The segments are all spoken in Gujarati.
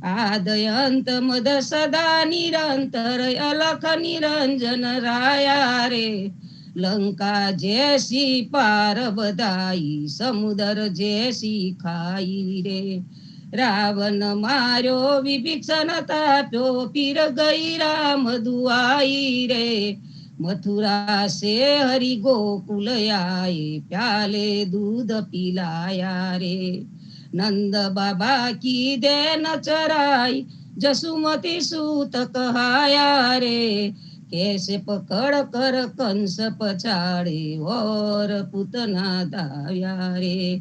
आदयंत मद सदा निरंतर अलख निरंजन राया रे लंका जैसी पार बधाई समुद्र जैसी खाई रे रावण मार्यो विभीषण ताप्यो फिर गई राम दुआई रे मथुरा से हरि गोकुल आए प्याले दूध पिलाया रे नंद बाबा की देन चराई जसुमती सूत कहाया रे कैसे पकड़ कर कंस पछाड़े और पुतना दाव्या रे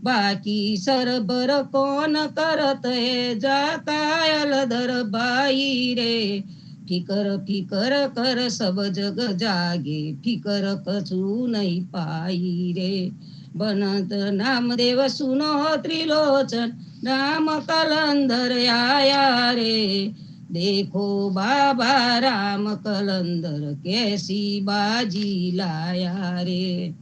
बाकी सरबर कौन करत है जा कायल दर बाई रे फिकर फिकर कर सब जग जागे फिकर कछु नहीं पाई रे बनत नामदेव सुनो त्रिलोचन राम कलंदर आया रे देखो बाबा राम कलंदर कैसी बाजी लाया रे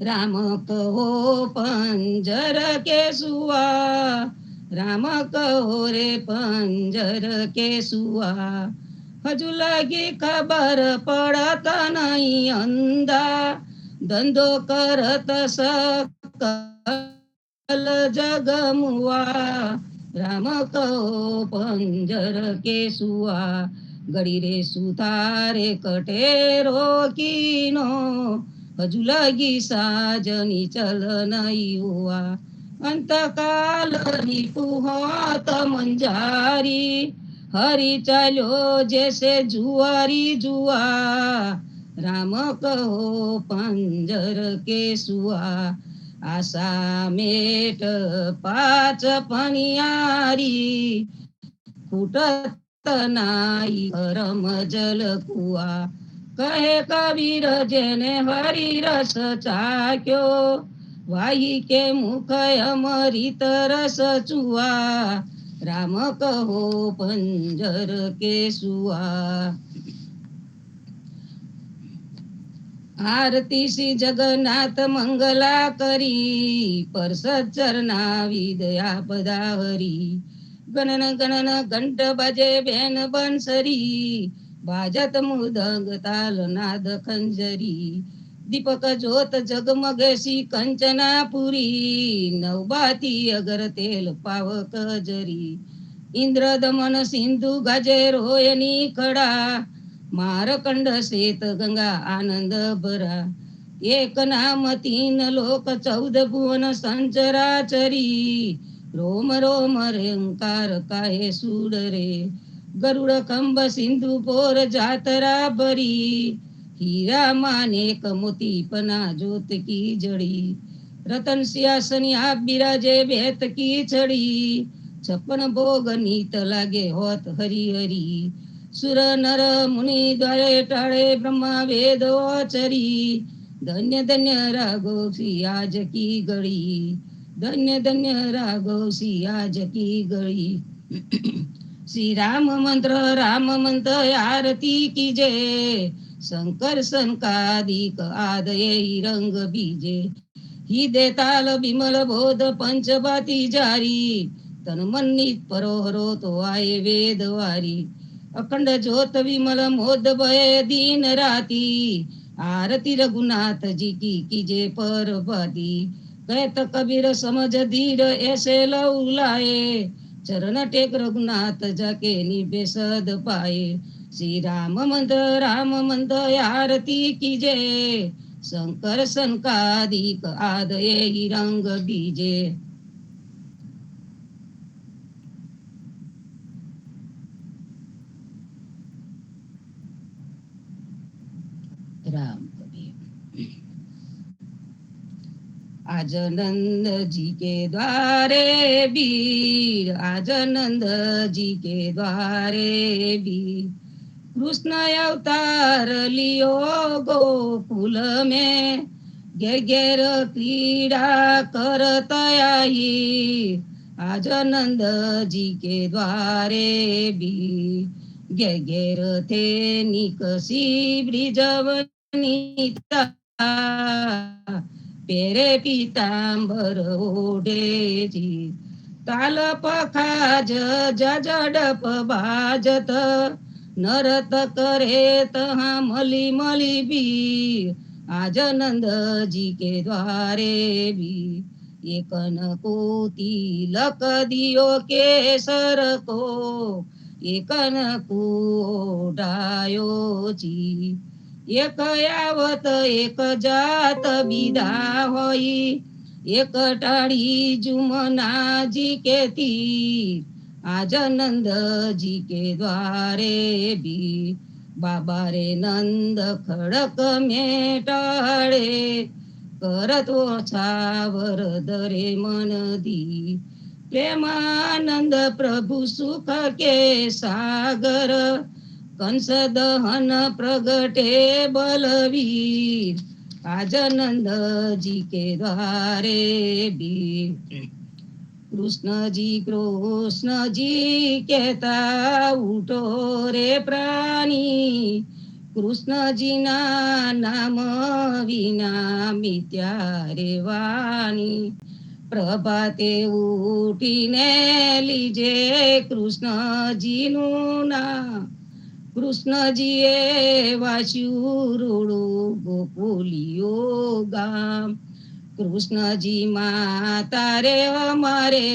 राम कहो पंजर के सुआ राम कहो रे पंजर के सुआ हजू लगी खबर पड़त नहीं अंधा धंधो करत सकल जग मुआ राम कहो पंजर के सुआ गड़ी रे सुतारे कटेरो कीनो हजू लगी साजनी चल नहीं हुआ अंतकाल निपुहात मंजारी हरि चलो जैसे जुआरी जुआ राम कहो पंजर के सुआ आशा मेट पाच पनियारी फूटत नाई परम जल कुआ कहे कबीर जेने हरि रस चाक्यो वाही के मुख अमृत रस चुआ राम कहो पंजर के सुआ आरती श्री जगन्नाथ मंगला करी पर सच्चरना विदया पदावरी गणन गणन घंट बजे बेन बंसरी बाजत मृदंग ताल नाद खंजरी दीपक ज्योत जगमगेसी कंचनापुरी नवबाती अगर तेल पावक जरी इंद्र दमन सिंधु गजे रोयनी खडा मारकंड शेत गंगा आनंद बरा एक नाम तीन लोक 14 भुवन संचराचरी रोम रोम रेंकार काहे सूड रे गरुड कंब सिंधु पोर जातरा बरी हीरा मानेक मोती पना ज्योत की जड़ी रतन सिंहासनी आप बिराजे बेत की छड़ी 56 भोग नीत लागे होत हरि हरि सुर नर मुनि द्वारे टाळे ब्रह्मा वेद चरी धन्य धन्य राघो सी आज की गळी धन्य धन्य राघो सी आज की गळी श्री राम मंत्र आरती की जय शंकर संकादिक आदये रंग बीजे ही देताल बिमल बोध पंचबाती जारी तन मन्नित परोहरो तो आये वेद वारी अखंड ज्योत विमल मोद भय दीन राती आरती रघुनाथ जी की कीजे पर बाती कहत कबीर समझ धीर ऐसे लौलाए चरण टेक रघुनाथ जाके निभे सद पाए श्री राम मंत्र आरती की जय शंकर संकादिक आदये ही रंग बीजे राम कबीर आज नंद जी के द्वारे वीर आज नंद जी के द्वारे वीर कृष्ण अवतार लियो गोकुल में घेर क्रीड़ा करत आई आज नंद जी के द्वारे भी घेर थे निकसी ब्रिजवनिता પેરે પીતાંબર ઓઢેજી તાલ પખાજ જડપ બાજત નરત કરે તહા મલી મલી બી આજ નંદજી કે દ્વારે બી એકન કો તિલક દિયો કેસર કો એકન કો ઓઢાયો જી એક આવત એક જાત બીધા હોઈ એક ટાળી જુમનાજી કેતી આજ નંદજી કે દ્વારે બી બાબા રે નંદ ખડક મેટાડે કરત ઓછા વરદ રે મન દી પ્રેમાનંદ પ્રભુ સુખ કે સાગર કંસ દહન પ્રગટે બલવીર આજ નંદજી કે દ્વારે બી કૃષ્ણજી કહેતા ઉઠો રે પ્રાણી કૃષ્ણજી ના નામ વિના મિત્યા રે વાણી પ્રભાતે ઉઠીને લીજે કૃષ્ણજી નું નામ કૃષ્ણજીએ વાસ્યું રૂડું ગોકુલિયો ગામ કૃષ્ણજી માતા રે અમારે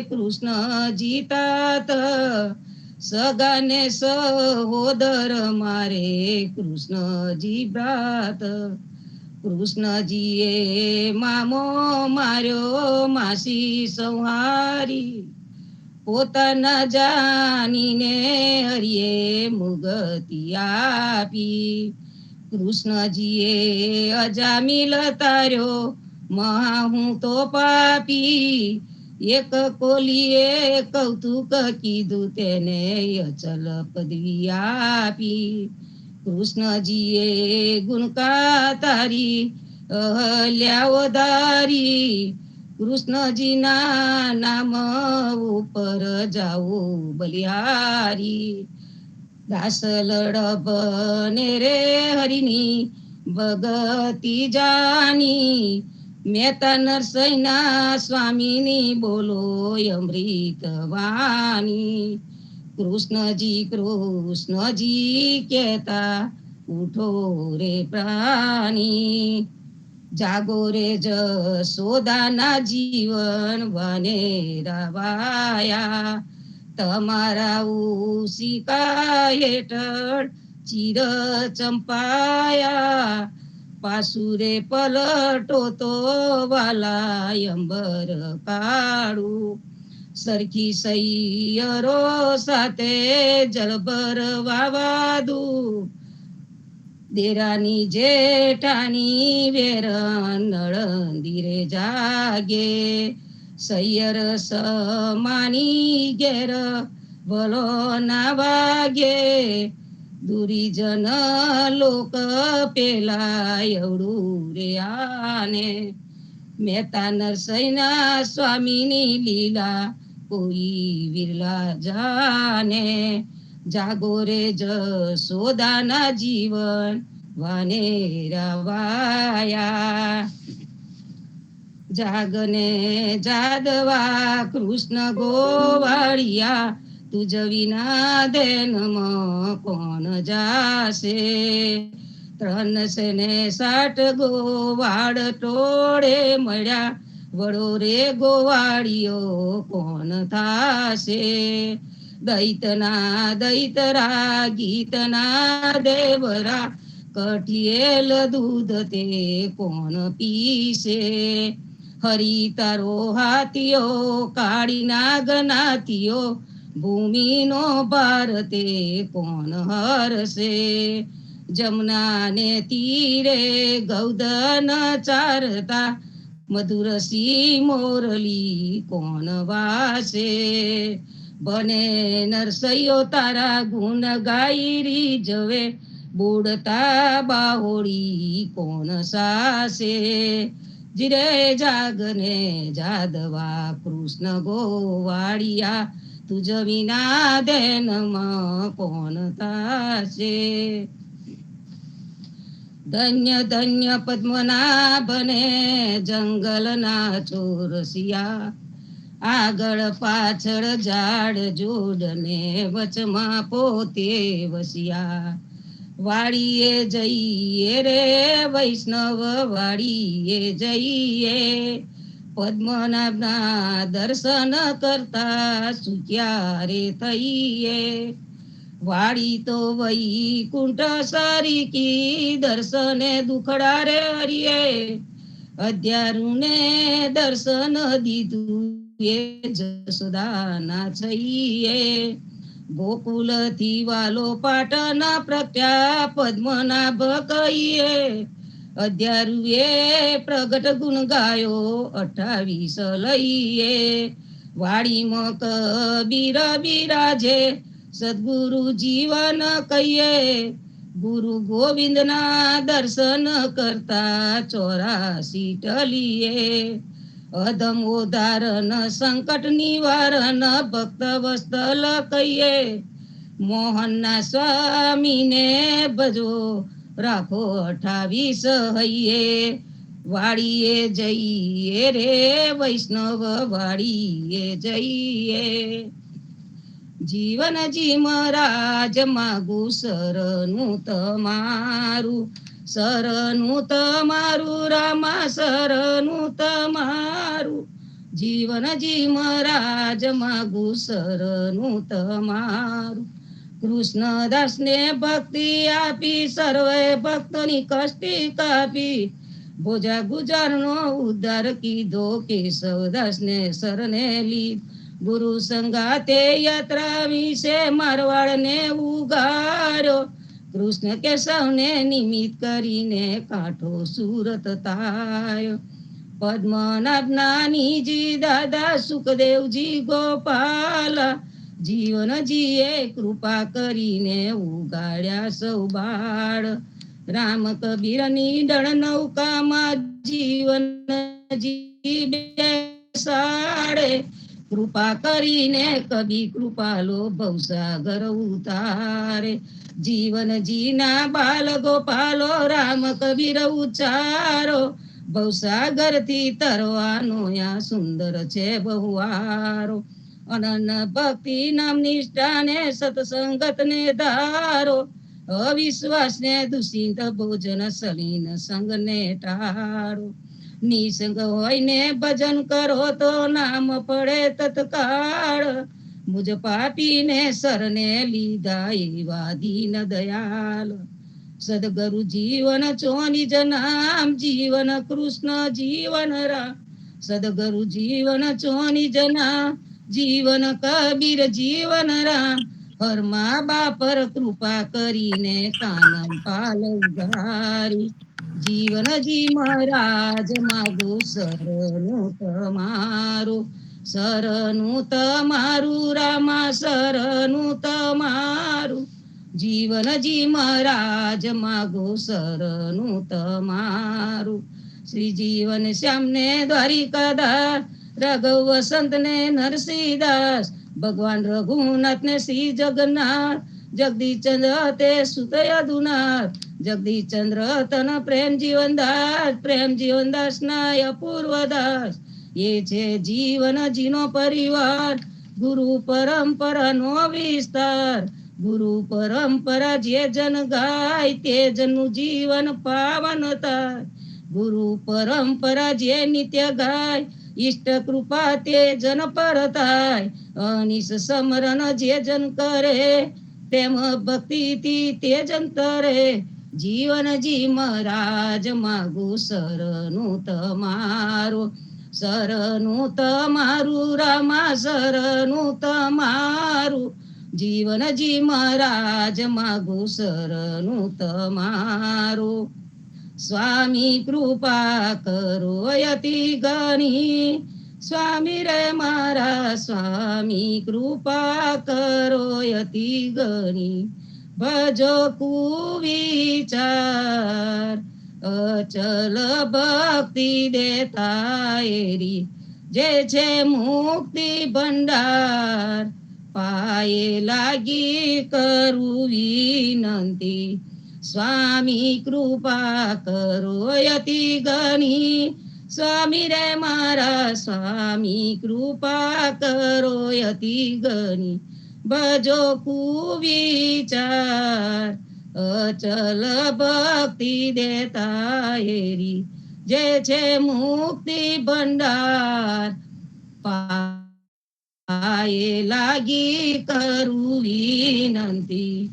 કૃષ્ણજી તાત સગાને સહોદર મારે કૃષ્ણજી ભ્રાત કૃષ્ણજીએ મામો માર્યો માસી સંહારી પોતાના જાનીને હરિયે મુગતિ આપી કૃષ્ણજીએ અજામિલ તાર્યો મહા હું તો પાપી એક કોલીએ કૌતુક કીધું તેને અચલ પદવી આપી કૃષ્ણજીએ ગુણકા તારી અહલ્યા ધારી કૃષ્ણજીના નામ ઉપર જાઓ બલિહારી દાસ લડબ ને રે હરિની ભગતિ જાની મહેતા નરસૈના સ્વામીની બોલો અમૃત વાણી કૃષ્ણજી કહેતા ઉઠો રે પ્રાણી જાગો રે જશોદાના જીવન વને રવાયા તમારા ઉસિકા હેઠળ ચિર ચંપાયા પાસુરે પલટો તો વાલા અંબર કાળું સરખી સૈયરો સાથે જલબર વાવાદું દેરાની જેઠાની વેર નળંદીરે જાગે સૈયર સમાની ઘેર ભલો ના વાગે દુરીજન લોક પેલા એવડું રે આને મહેતા નરસૈના સ્વામીની લીલા કોઈ વિરલા જાને જાગો રે જશોદાના જીવન વાને રવાયા જાગને જાદવા કૃષ્ણ ગોવાળિયા તુજ વિના દેનમાં કોણ જાશે 360 ગોવાળ ટોળે મળ્યા વડો રે ગોવાળિયો કોણ થાશે દૈતના દૈતરા ગીતના દેવરા કઠિયેલ દૂધ તે કોણ પીશે હરી તારો હાથીઓ કાળી નાગનાથીઓ ભૂમિનો ભારતે કોણ હરશે જમનાને તીરે ગૌધન ચારતા મધુરસી મોરલી કોણ વાસે બને નરસૈયો તારા ગુણ ગાયરી જવે બોડતા બાહોળી કોણ સાસે જીરે જાગને જાદવા કૃષ્ણ ગોવાળિયા તુજ વિના દેનમાં કોણ થાશે ધન્ય ધન્ય પદ્મનાભને જંગલના ચોરસિયા, આગળ પાછળ ઝાડ જોડને વચમાં પોતે વસ્યા. વાડીએ જઈએ રે વૈષ્ણવ વાડીએ જઈએ, પદ્મનાભના દર્શન કરતા સુખ્યા રે થઈએ. વાડી તો વૈકુંઠ સરીકી દર્શને દુખડા રે હરિયે, અધ્યારું ને દર્શન દીધું એ જસોદાના છઈએ. ગોકુલ થી વાલો પાટણ પ્રખ્યા પદ્મનાભ કહીએ, અધ્યારું એ પ્રગટ ગુણ ગાયો 28 લઈએ. વાડીમાં કબીર બિરાજે સદગુરુ જીવન કહીએ, ગુરુ ગોવિંદના દર્શન કરતા 84 ટલીએ. અધમ ઉદાહરણ સંકટ નિવારણ ભક્ત વસ્તલ કહીએ, મોહનના સ્વામીને ભજો રાખો 28 હૈયે. વાડીએ જઈએ રે વૈષ્ણવ વાડીએ જઈએ, જીવન જીમરાજ માગું શરણું તમારું, શરણું તમારું રામા શરણું તમારું. જીવન જીમરાજ માગું શરણું તમારું. કૃષ્ણદાસને ભક્તિ આપી સર્વે ભક્તોની કષ્ટી કાપી, ભોજા ગુજારનો ઉદ્ધાર કીધો કેશવદાસને શરણે લીધ. ગુરુ સંગાતે યાત્રા વિશે મારવાડને ઉગાર્યો, કૃષ્ણ કેશવને નિમિત્ત કરીને કાંઠો સુરત તાયો. પદ્મનાભના નિજી દાદા સુખદેવજી ગોપાલ, જીવનજીએ કૃપા કરીને ઉગાડ્યા સૌ બાળ. રામ કબીરની ડળ નૌકામાં જીવનજી બેસાડે, કૃપા કરીને કબી કૃપાલો ભવસાગર ઉતારે. જીવનજીના બાલ ગોપાલો રામ કબીર ઉચ્ચારો, ભવસાગર થી તરવાનો આ સુંદર છે બહુવારો. અનન ભક્તિ નામ નિષ્ઠાને સત્સંગત ને ધારો, અવિશ્વાસ ને દુષિત ભોજન સલીન સંગ ને ટાળો. નિસંગ હોયને ભજન કરો તો નામ પડે તત્કાળ, મુજ પાપીને શરણે લીધા એવા દીન દયાલ. સદગુરુ જીવન ચોની જનામ જીવન કૃષ્ણ જીવન રામ, સદગુરુ જીવન ચોની જનામ જીવન કબીર જીવન રામ. હરમા બાપર કૃપા કરીને કાનમ પાલ ઉગારી, જીવનજી મહારાજ માગું શરણું તમારું, શરણું તમારું રામા શરણું તમારું. જીવનજી મહારાજ માગું શરણું તમારું. શ્રી જીવન શ્યામને દ્વારિકાદાસ, રાઘવ વસંતને નરસિંહદાસ, ભગવાન રઘુનાથને શ્રી જગન્નાથ, જગદીશ ચંદ્ર તે સુત યદુનાથ, જગદીશ ચંદ્ર તન પ્રેમ જીવનદાસ, પ્રેમ જીવનદાસ ના અપૂર્વ દાસ. એ છે જીવનજીનો પરિવાર, ગુરુ પરંપરાનો વિસ્તાર. ગુરુ પરંપરા જે જન ગાય તે જનનું જીવન પાવન થાય. ગુરુ પરંપરા જે નિત્ય ગાય ઈષ્ટ કૃપા તે જન પર થાય. અનિશ સમરણ જે જન કરે તેમ ભક્તિથી તે જન તરે. જીવનજી મહારાજ માગું શરણું તમારું, શરણું તમારું રામા શરણું તમારું. જીવનજી મહારાજ માગું શરણું તમારું. સ્વામી કૃપા કરો યતિ ગણી, સ્વામી રે મારા સ્વામી કૃપા કરો યતિ ગણી. ભજો કુવિચાર અચલ ભક્તિ દેતા એરી, જે છે મુક્તિ ભંડાર. પાયે લાગી કરું વિનંતી, સ્વામી કૃપા કરો યતિ ગણી, સ્વામી રે મારા સ્વામી કૃપા કરો યતિ ગણી, ભજો કુવિચાર અચલ ભક્તિ દેતા હેરી, જે છે મુક્તિ ભંડાર પાયે લાગી કરું વિનંતી,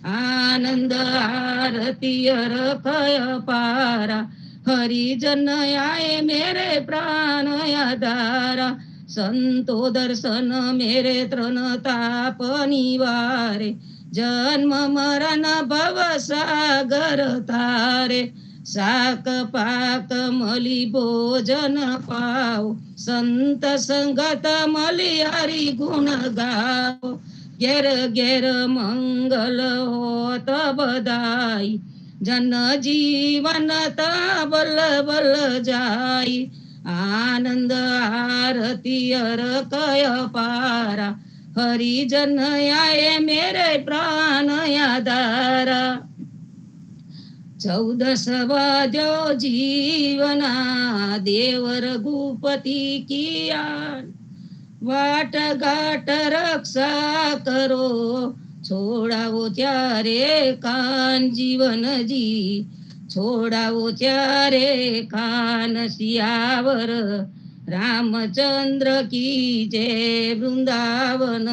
આનંદ આરતી અરખય પારા, હરિજન આए मेरे प्राण आधारा, संतो दर्शन मेरे तृण ताप निवारे, जन्म मरण भव सागर तारे, શાક પાક મળી ભોજન પાઓ, સંત સંગત મળી હરિ ગુણ ગાઓ, ઘેર ઘેર મંગલ હોત બધાઈ, જન જીવન બલ બલ જાય, આનંદ આરતી અરકય પારા, હરિજન આए मेरे प्राण आधारा, 14 વાજો જીવના દેવ રઘુપતિ કિયા, વાટ ઘાટ રક્ષા કરો, છોડાવો ત્યારે કાન જીવનજી, છોડાવો ત્યારે કાન સિયાવર, રામચંદ્ર કી જય, વૃંદાવન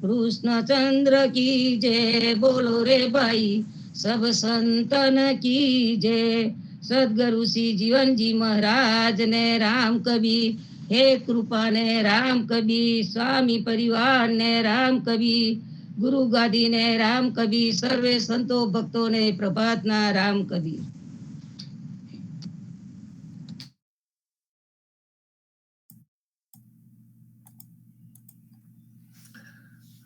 કૃષ્ણચંદ્ર કી જય, બોલો રે ભાઈ सब संतन की जय। सदगुरु श्री जीवन जी महाराज ने राम कबीर, हे कृपा ने राम कबीर, स्वामी परिवार ने राम कबीर, गुरु गादी ने राम कबीर, सर्वे संतो भक्तों ने प्रभात ना राम कबीर।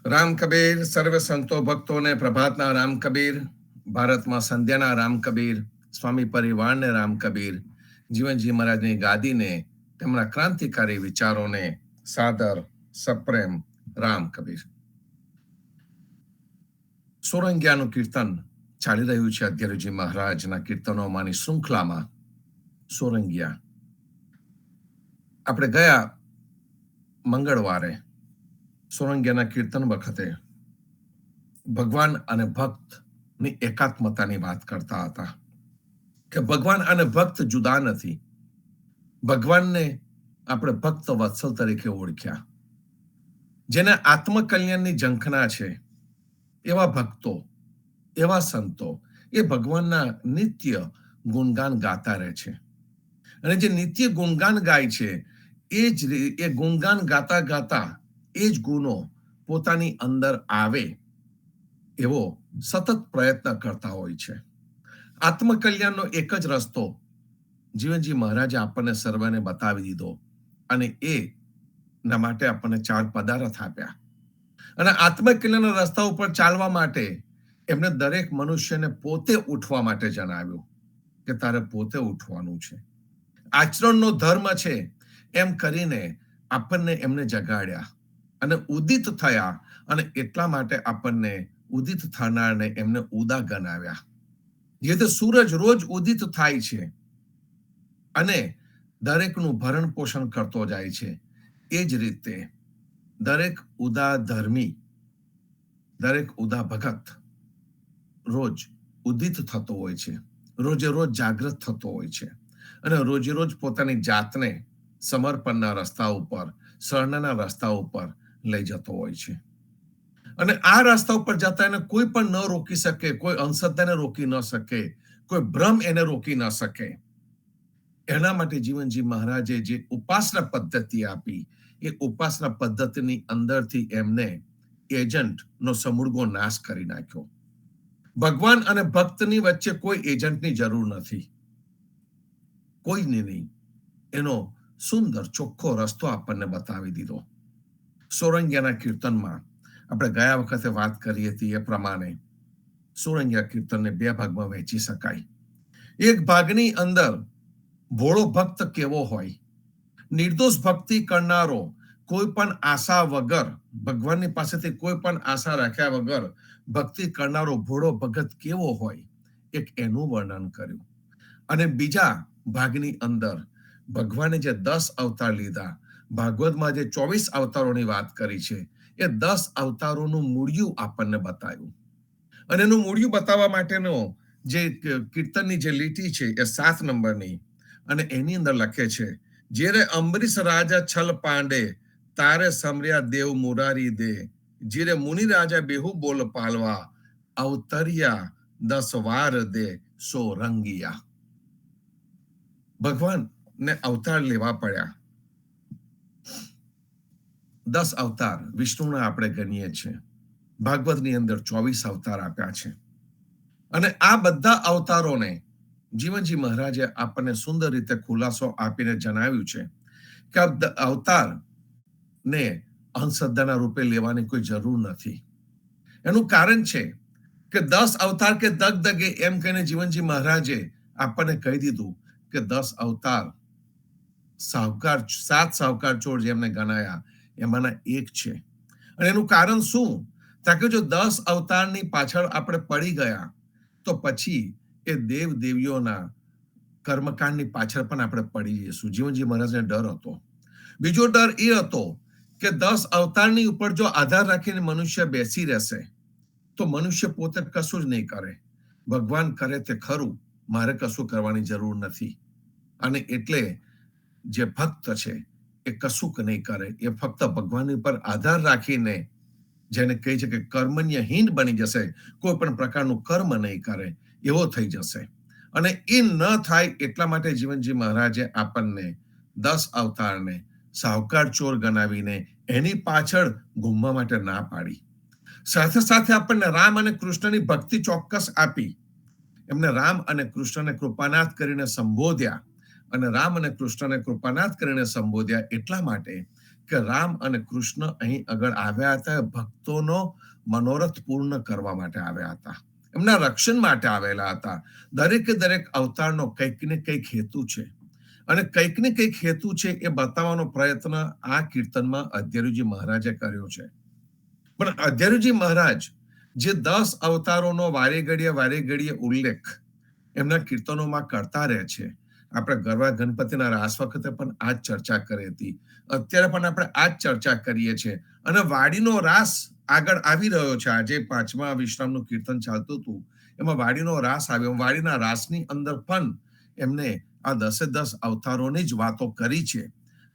રામ કબીર, સર્વે સંતો ભક્તોને પ્રભાતના રામ કબીર, ભારતમાં સંધ્યાના રામ કબીર, સ્વામી પરિવારને રામ કબીર, જીવનજી મહારાજની ગાદીને, તેમના ક્રાંતિકારી વિચારોને સાદર સપ્રેમ રામ કબીર. સોરંગિયાનું કીર્તન ચાલી રહ્યું છે અધ્યયનજી મહારાજના કીર્તનોમાંની શૃંખલામાં સોરંગિયા. આપણે ગયા મંગળવારે સોરંગિયાના કીર્તન વખતે ભગવાન અને ભક્તની એકાત્મતાની વાત કરતા હતા કે ભગવાન અને ભક્ત જુદા નથી. ભગવાનને આપણે ભક્ત વત્સલ તરીકે ઓળખ્યા, જેને આત્મકલ્યાણની ઝંખના છે એવા ભક્તો, એવા સંતો એ ભગવાનના નિત્ય ગુણગાન ગાતા રહે છે. અને જે નિત્ય ગુણગાન ગાય છે એ ગુણગાન ગાતા ગાતા એ જ ગુનો પોતાની અંદર આવે એવો સતત પ્રયત્ન કરતા હોય છે. આત્મકલ્યાણનો એક જ રસ્તો જીવનજી મહારાજે આપણને સર્વને બતાવી દીધો, અને એના માટે આપણને 4 પદાર્થ આપ્યા. અને આત્મકલ્યાણના રસ્તા ઉપર ચાલવા માટે એમને દરેક મનુષ્યને પોતે ઉઠવા માટે જણાવ્યું કે તારે પોતે ઉઠવાનું છે. આચરણનો ધર્મ છે એમ કરીને આપણને એમને જગાડ્યા અને ઉદિત થયા, અને એટલા માટે આપણને ઉદિત થનારને એમને ઉદા ગણાવ્યા. જે તો સૂરજ રોજ ઉદિત થાય છે અને દરેકનું ભરણ પોષણ કરતો જાય છે, એ જ રીતે દરેક ઉદા ધર્મી, દરેક ઉદા ભગત રોજ ઉદિત થતો હોય છે, રોજે રોજ જાગૃત થતો હોય છે, અને રોજે રોજ પોતાની જાતને સમર્પણના રસ્તા ઉપર, શરણના રસ્તા ઉપર લઈ જતો હોય છે. અને આ રસ્તા ઉપર જતા એને કોઈ પણ ન રોકી શકે, કોઈ અંધશ્રદ્ધાને રોકી ન શકે, કોઈ ભ્રમ એને રોકી ન શકે. એના માટે જીવનજી મહારાજે જે ઉપાસના પદ્ધતિ આપી, એ ઉપાસના પદ્ધતિની અંદરથી એમને એજન્ટનો સમૂળગો નાશ કરી નાખ્યો. ભગવાન અને ભક્તની વચ્ચે કોઈ એજન્ટની જરૂર નથી, કોઈની નહીં. એનો સુંદર ચોખ્ખો રસ્તો આપણને બતાવી દીધો. સોરંગિયાના કીર્તનમાં આપણે ગયા વખતે વાત કરી હતી એ પ્રમાણે સોરંગિયા કીર્તનને 2 ભાગમાં વહેંચી શકાય. એક ભાગની અંદર ભોળો ભક્ત કેવો હોય, નિર્દોષ ભક્તિ કરનારો, કોઈ પણ આશા વગર, ભગવાનની પાસેથી કોઈ પણ આશા રાખ્યા વગર ભક્તિ કરનારો ભોળો ભગત કેવો હોય, એક એનું વર્ણન કર્યું. અને બીજા ભાગની અંદર ભગવાને જે 10 અવતાર લીધા, ભાગવતમાં જે 24 અવતારોની વાત કરી છે, એ 10 અવતારોનું મૂળિયું આપણને બતાવ્યું. અને એનું મૂળિયું બતાવવા માટેનો જે કીર્તનની જે લીટી છે એ 7 નંબરની, અને એની અંદર લખે છે, જેરે અંબરીશ રાજા છલ પાંડે તારે સમર્યા દેવ મુરારી દે, જીરે મુનિ રાજા બેહુ બોલ પાલવા અવતર્યા 10 વાર દે સો રંગિયા. ભગવાન ને અવતાર લેવા પડ્યા. 10 અવતાર વિષ્ણુના આપણે ગણીએ છીએ. ભાગવતની અંદર 24 અવતાર આપ્યા છે. અને આ બધા અવતારોને જીવનજી મહારાજે આપણને સુંદર રીતે ખુલાસો આપીને જણાવ્યું છે કે અવતાર ને અંધશ્રદ્ધાના રૂપે લેવાની કોઈ જરૂર નથી. એનું કારણ છે કે 10 અવતાર કે દગદગે એમ કહીને જીવનજી મહારાજે આપણને કહી દીધું કે 10 અવતાર સાહુકાર 7 સાહુકાર ચોર જેમને ગણાયા એમાંના એક છે. અને એનું કારણ શું? કે જો 10 અવતારની પાછળ આપણે પડી ગયા તો પછી એ દેવ દેવીઓના કર્મકાંડની પાછળ પણ આપણે પડી જઈશું. જીવનજી મહારાજને ડર હતો. બીજો ડર એ હતો કે 10 અવતારની ઉપર જો આધાર રાખીને મનુષ્ય બેસી રહેશે તો મનુષ્ય પોતે કશું જ નહીં કરે. ભગવાન કરે તે ખરું, મારે કશું કરવાની જરૂર નથી. અને એટલે જે ભક્ત છે એ કશું નહીં કરે, એ ફક્ત ભગવાનની પર આધાર રાખીને, જેને કહે છે કે કર્મણ્યહીન બની જશે, કોઈ પણ પ્રકારનું કર્મ નહીં કરે, એવો થઈ જશે. અને એ ન થાય એટલા માટે જીવનજી મહારાજે આપણને 10 અવતારને સાહુકાર ચોર ગણાવીને એની પાછળ ઘૂમવા માટે ના પાડી. સાથે સાથે આપણને રામ અને કૃષ્ણની ભક્તિ ચોક્કસ આપી. એમને રામ અને કૃષ્ણને કૃપાનાથ કરીને સંબોધ્યા. અને રામ અને કૃષ્ણને કૃપાનાથ કરીને સંબોધ્યા એટલા માટે કે રામ અને કૃષ્ણ અહીં આગળ આવ્યા હતા ભક્તોનો મનોરથ પૂર્ણ કરવા માટે આવ્યા હતા, એમના રક્ષણ માટે આવેલા હતા. દરેકે દરેક અવતારનો કંઈક ને કંઈક હેતુ છે, અને કંઈક ને કંઈક હેતુ છે એ બતાવવાનો પ્રયત્ન આ કીર્તનમાં અધ્યરુજી મહારાજે કર્યો છે. પણ અધ્યરુજી મહારાજ જે 10 અવતારોનો વારે ઘડીએ ઉલ્લેખ એમના કીર્તનોમાં કરતા રહે છે. આપણે ગરબા ગણપતિના રાસ વખતે પણ આ જ ચર્ચા કરી હતી. અત્યારે પણ આપણે આ જ ચર્ચા કરીએ છીએ. અને વાડીનો રાસ આગળ આવી રહ્યો છે. આજે 5મા વિશ્રામનું કીર્તન ચાલતું હતું, એમાં વાડીનો રાસ આવ્યો. વાડીના રાસની અંદર પણ એમને આ 10 અવતારોની જ વાતો કરી છે.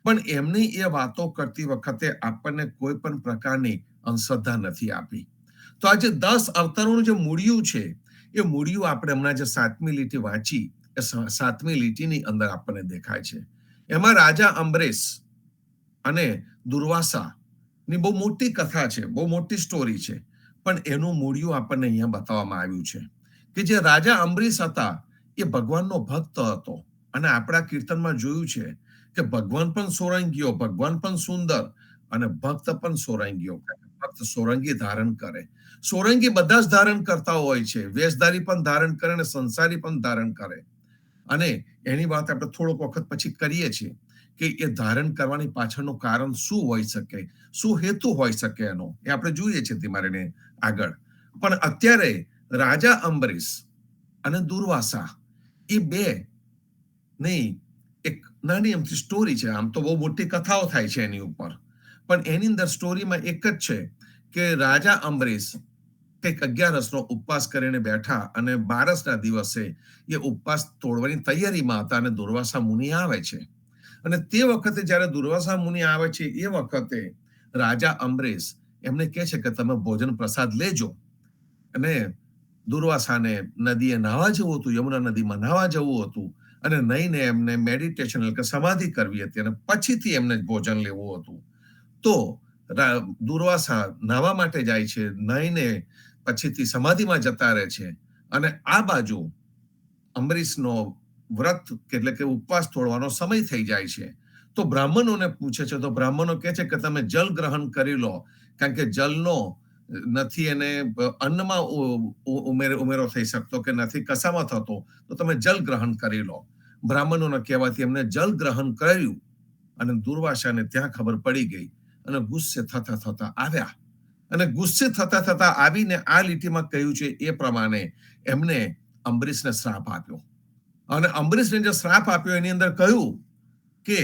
પણ એમની એ વાતો કરતી વખતે આપણને કોઈ પણ પ્રકારની અંધશ્રદ્ધા નથી આપી. તો આ જે 10 અવતારોનું જે મૂળિયું છે, એ મૂળિયું આપણે હમણાં જે 7મી લીટી વાંચી, એ 7મી લીટીની અંદર આપણને દેખાય છે. એમાં રાજા અંબરીશ અને દુર્વાસા ની બહુ મોટી કથા છે, બહુ મોટી સ્ટોરી છે. પણ એનું મૂળિયું આપણને અહીંયા બતાવવામાં આવ્યું છે કે જે રાજા અંબરીશ હતા એ ભગવાનનો ભક્ત હતો. અને આપણા કીર્તનમાં જોયું છે કે ભગવાન પણ સોરંગીઓ, ભગવાન પણ સુંદર, અને ભક્ત પણ સોરંગીઓ. ભક્ત સોરંગી ધારણ કરે. સોરંગી બધા જ ધારણ કરતા હોય છે. વેશધારી પણ ધારણ કરે અને સંસારી પણ ધારણ કરે. અને એની વાત આપણે થોડોક વખત પછી કરીએ છીએ કે એ ધારણ કરવાની પાછળનું કારણ શું હોઈ શકે, શું હેતુ હોઈ શકે એનો, એ આપણે જોઈએ છીએ તમારે આગળ. પણ અત્યારે રાજા અંબરીશ અને દુર્વાસા એ બે નહીં એક નાની અમથી સ્ટોરી છે. આમ તો બહુ મોટી કથાઓ થાય છે એની ઉપર, પણ એની અંદર સ્ટોરીમાં એક જ છે કે રાજા અંબરીશ કંઈક 11 ઉપવાસ કરીને બેઠા, અને 12ના દિવસે એ ઉપવાસ તોડવાની તૈયારીમાં હતા. અને દુર્વાસા મુનિ આવે છે. અને તે વખતે જ્યારે દુર્વાસા મુનિ આવે છે એ વખતે રાજા અંબરીશ એમને કહે છે કે તમે ભોજન પ્રસાદ લેજો. અને દુર્વાસાને નદીએ નાહવા જવું હતું, યમુના નદીમાં નાહવા જવું હતું. અને નહીને એમને મેડિટેશન એટલે કે સમાધિ કરવી હતી, અને પછીથી એમને ભોજન લેવું હતું. તો દુર્વાસા નાહવા માટે જાય છે, નહીને પછીથી સમાધિમાં જતા રહે છે. અને આ બાજુ અંબરીશનો વ્રત એટલે કે ઉપવાસ તોડવાનો સમય થઈ જાય છે. તો બ્રાહ્મણોને પૂછે છે, તો બ્રાહ્મણો કહે છે કે તમે જલ ગ્રહણ કરી લો, કારણ કે જલનો નથી એને અન્નમાં ઉમેરો થઈ શકતો કે નથી કશામાં થતો, તો તમે જલ ગ્રહણ કરી લો. બ્રાહ્મણોના કહેવાથી એમને જલ ગ્રહણ કર્યું. અને દુર્વાસાને ત્યાં ખબર પડી ગઈ, અને ગુસ્સે થતા આવ્યા. અને ગુસ્સે થતા આવીને આ લીટીમાં કહ્યું છે એ પ્રમાણે એમને અંબરીશને શ્રાપ આપ્યો. અને અંબરીશને જે શ્રાપ આપ્યો એની અંદર કહ્યું કે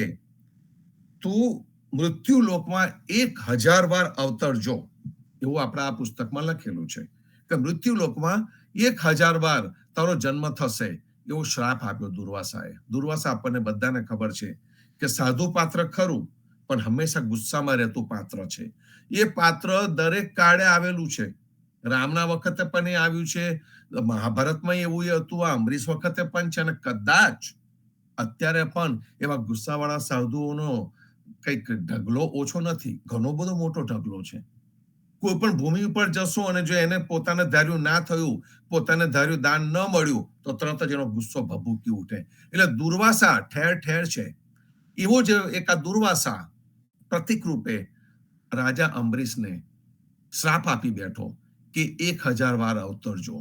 તું મૃત્યુ લોકમાં 1000 વાર અવતરજો, એવું આપણા આ પુસ્તકમાં લખેલું છે કે મૃત્યુ લોકમાં 1000 વાર તારો જન્મ થશે, એવો શ્રાપ આપ્યો દુર્વાસાએ. દુર્વાસા આપણને બધાને ખબર છે કે સાધુ પાત્ર ખરું, પણ હંમેશા ગુસ્સામાં રહેતું પાત્ર છે. એ પાત્ર દરેક કાળે આવેલું છે. રામના વખતે પણ એ આવ્યું છે, મહાભારતમાં એવું હતું, આ અંબરીશ વખતે પણ છે, અને કદાચ અત્યારે પણ એવા ગુસ્સાવાળા સાધુઓનો કઈક ઢગલો ઓછો નથી, ઘણો બધો મોટો ઢગલો છે. કોઈ પણ ભૂમિ ઉપર જશો અને જો એને પોતાને ધાર્યું ના થયું, પોતાને ધાર્યું દાન ન મળ્યું, તો તરત જ એનો ગુસ્સો ભભૂકી ઉઠે. એટલે દુર્વાસા ઠેર ઠેર છે. એવો જ એક આ દુર્વાસા પ્રતિક રૂપે રાજા અંબરીશને શ્રાપ આપી બેઠો કે 1000 વાર અવતરજો.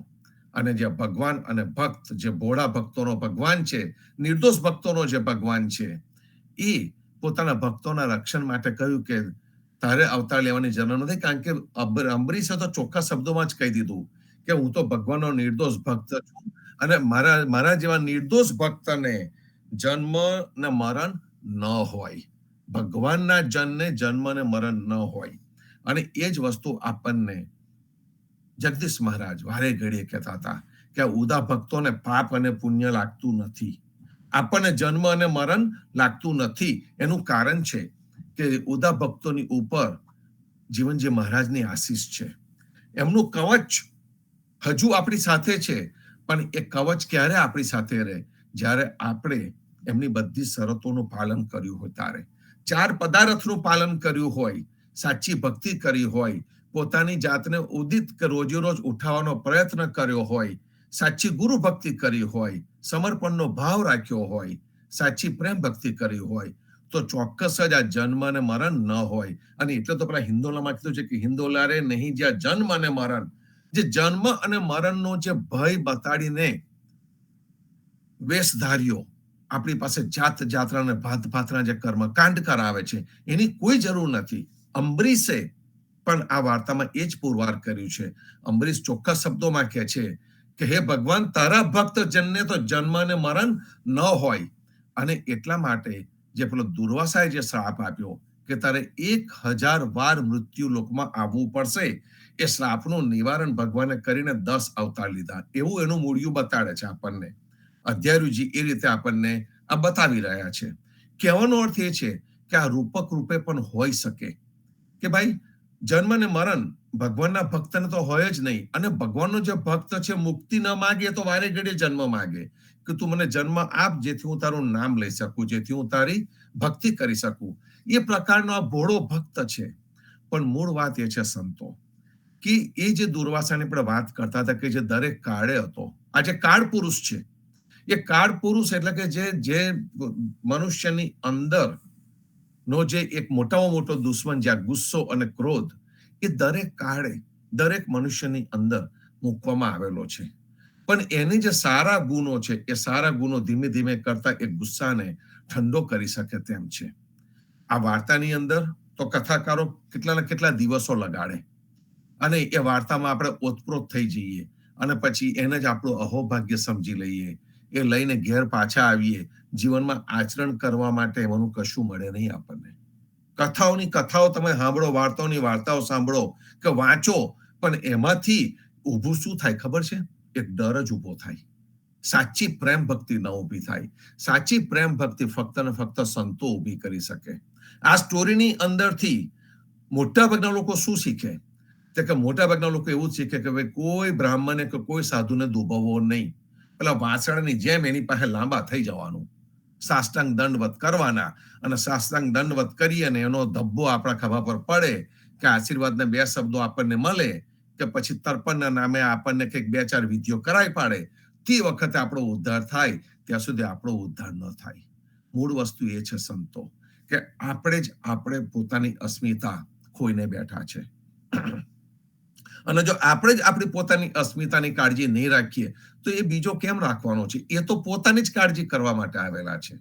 અને જે ભગવાન અને ભક્ત, જે ભોળા ભક્તોનો ભગવાન છે, નિર્દોષ ભક્તોનો જે ભગવાન છે, એ પોતાના ભક્તોના રક્ષણ માટે કહ્યું કે તારે અવતાર લેવાની જરૂર નથી, કારણ કે અંબરીશે તો ચોખ્ખા શબ્દોમાં જ કહી દીધું કે હું તો ભગવાનનો નિર્દોષ ભક્ત છું, અને મારા જેવા નિર્દોષ ભક્તને જન્મ ને મરણ ન હોય. ભગવાનના જનને જન્મ ને મરણ ન હોય. અને એ જ વસ્તુ આપણને જગદીશ મહારાજ વારે ઘડીએ કહેતા હતા કે આ ઉદા ભક્તોને પાપ અને પુણ્ય લાગતું નથી, આપણને જન્મ અને મરણ લાગતું નથી. એનું કારણ છે કે ઉદા ભક્તોની ઉપર જીવનજી મહારાજની આશીષ છે. એમનું કવચ હજુ આપણી સાથે છે, પણ એ કવચ ક્યારે આપણી સાથે રહે? જ્યારે આપણે એમની બધી શરતોનું પાલન કર્યું હોય ત્યારે. 4 પદાર્થનું પાલન કર્યું હોય, સાચી ભક્તિ કરી હોય, પોતાની જાતને ઉદિત રોજેરોજ ઉઠાવવાનો પ્રયત્ન કર્યો હોય, સાચી ગુરુ ભક્તિ કરી હોય, સમર્પણનો ભાવ રાખ્યો હોય, સાચી પ્રેમ ભક્તિ કરી હોય, તો ચોક્કસ જ આ જન્મ અને મરણ ન હોય. અને એટલે તો પેલા હિન્દોલામાં કીધું છે કે હિન્દોલા રે નહીં જ્યાં જન્મ અને મરણ. જે જન્મ અને મરણનો જે ભય બતાડીને વેશધારીઓ આપણી પાસે જાત જાત્રા અને ભાત ભાતના જે કર્મકાંડ કરાવે છે, એની કોઈ જરૂર નથી. અંબરીશે પણ આ વાર્તામાં એ જ પુરવાર કર્યું છે. અંબરીશ ચોખ્ખા શબ્દોમાં કહે છે કે હે ભગવાન, તારા ભક્ત જનને તો જન્મ અને મરણ ન હોય. અને એટલા માટે જે પેલો દુર્વાસાએ જે શ્રાપ આપ્યો કે તારે 1000 વાર મૃત્યુ લોકમાં આવવું પડશે, એ શ્રાપનું નિવારણ ભગવાને કરીને 10 અવતાર લીધા, એવું એનું મૂળિયું બતાડે છે આપણને. અધ્યાયજી એ રીતે આપણને આ બતાવી રહ્યા છે. કહેવાનો અર્થ એ છે કે આ રૂપક રૂપે પણ હોઈ શકે કે ભાઈ જન્મ અને મરણ ભગવાનના ભક્તને તો હોય જ નહીં. અને ભગવાનનો જે ભક્ત છે મુક્તિ ન માગે તો વારે ઘડીએ જન્મ માગે કે તું મને જન્મ આપ, જેથી હું તારું નામ લઈ શકું, જેથી હું તારી ભક્તિ કરી શકું. એ પ્રકારનો આ ભોળો ભક્ત છે. પણ મૂળ વાત એ છે સંતો કે એ જે દુર્વાસાની આપણે વાત કરતા હતા કે જે દરેક કાળે હતો, આ જે કાળ પુરુષ છે, એ કાળ પુરુષ એટલે કે જે મનુષ્યની અંદર નો જે એક મોટામાં મોટો દુશ્મન, જ્યાં ગુસ્સો અને ક્રોધ, એ દરેક કાળે દરેક મનુષ્યની અંદર મૂકવામાં આવેલો છે. પણ એની જે સારા ગુણો છે, એ સારા ગુણો ધીમે ધીમે કરતા એ ગુસ્સાને ઠંડો કરી શકે તેમ છે. આ વાર્તાની અંદર તો કથાકારો કેટલા ને કેટલા દિવસો લગાડે અને એ વાર્તામાં આપણે ઓતપ્રોત થઈ જઈએ અને પછી એને જ આપણું અહોભાગ્ય સમજી લઈએ, એ લઈને ઘેર પાછા આવીએ. જીવનમાં આચરણ કરવા માટે એમાંનું કશું મળે નહીં આપણને. કથાઓની કથાઓ તમે સાંભળો, વાર્તાઓની વાર્તાઓ સાંભળો કે વાંચો, પણ એમાંથી ઊભું શું થાય ખબર છે? એક ડર જ ઊભો થાય. સાચી પ્રેમ ભક્તિ ન ઊભી થાય. સાચી પ્રેમ ભક્તિ ફક્ત ને ફક્ત સંતો ઊભી કરી શકે. આ સ્ટોરીની અંદરથી મોટા ભાગના લોકો શું શીખે? કે મોટા ભાગના લોકો એવું જ શીખે કે ભાઈ કોઈ બ્રાહ્મણે કે કોઈ સાધુને દુભાવવો નહીં, પેલા વાસણની જેમ એની પાસે લાંબા થઈ જવાનું, સાષ્ટાંગ દંડવત કરવાના, અને સાષ્ટાંગ દંડવત કરી અને એનો ધબ્બો આપણા ખભા પર પડે કે આશીર્વાદના 2 શબ્દો આપણને મળે કે પછી તર્પણના નામે આપણને કંઈક 2-4 વિધિઓ કરાવી પાડે, તે વખતે આપણો ઉદ્ધાર થાય. ત્યાં સુધી આપણો ઉદ્ધાર ન થાય. મૂળ વસ્તુ એ છે સંતો કે આપણે પોતાની અસ્મિતા ખોઈને બેઠા છે. અને જો આપણે જ આપણી પોતાની અસ્મિતાની કાળજી નહીં રાખીએ તો એ બીજો કેમ રાખવાનો છે? એ તો પોતાની જ કાળજી કરવા માટે આવેલા છે.